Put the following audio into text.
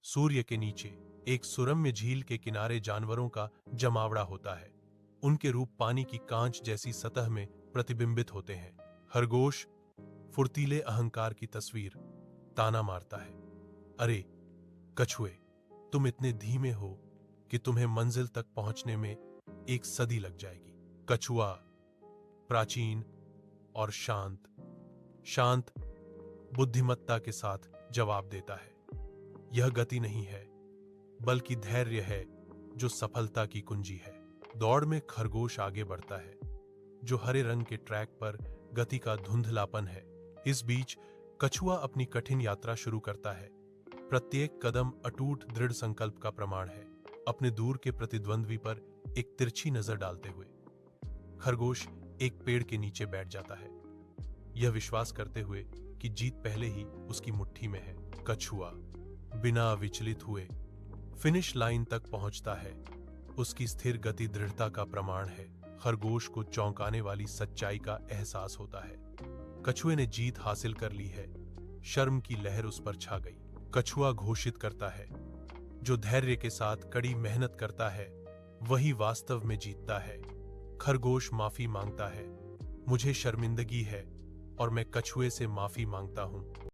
सूर्य के नीचे एक सुरम्य झील के किनारे जानवरों का जमावड़ा होता है। उनके रूप पानी की कांच जैसी सतह में प्रतिबिंबित होते हैं। खरगोश फुर्तीले अहंकार की तस्वीर ताना मारता है, अरे कछुए, तुम इतने धीमे हो कि तुम्हें मंजिल तक पहुंचने में एक सदी लग जाएगी। कछुआ प्राचीन और शांत बुद्धिमत्ता के साथ जवाब देता है, यह गति नहीं है, बल्कि धैर्य है जो सफलता की कुंजी है। दौड़ में खरगोश आगे बढ़ता है, जो हरे रंग के ट्रैक पर गति का धुंधलापन है। इस बीच कछुआ अपनी कठिन यात्रा शुरू करता है। प्रत्येक कदम अटूट दृढ़ संकल्प का प्रमाण है। अपने दूर के प्रतिद्वंद्वी पर एक तिरछी नजर डालते हुए खरगोश एक पेड़ के नीचे बैठ जाता है, यह विश्वास करते हुए कि जीत पहले ही उसकी मुट्ठी में है। कछुआ बिना विचलित हुए फिनिश लाइन तक पहुंचता है। उसकी स्थिर गति दृढ़ता का प्रमाण है। खरगोश को चौंकाने वाली सच्चाई का एहसास होता है। कछुए ने जीत हासिल कर ली है। शर्म की लहर उस पर छा गई। कछुआ घोषित करता है, जो धैर्य के साथ कड़ी मेहनत करता है वही वास्तव में जीतता है। खरगोश माफी मांगता है, मुझे शर्मिंदगी है और मैं कछुए से माफी मांगता हूं।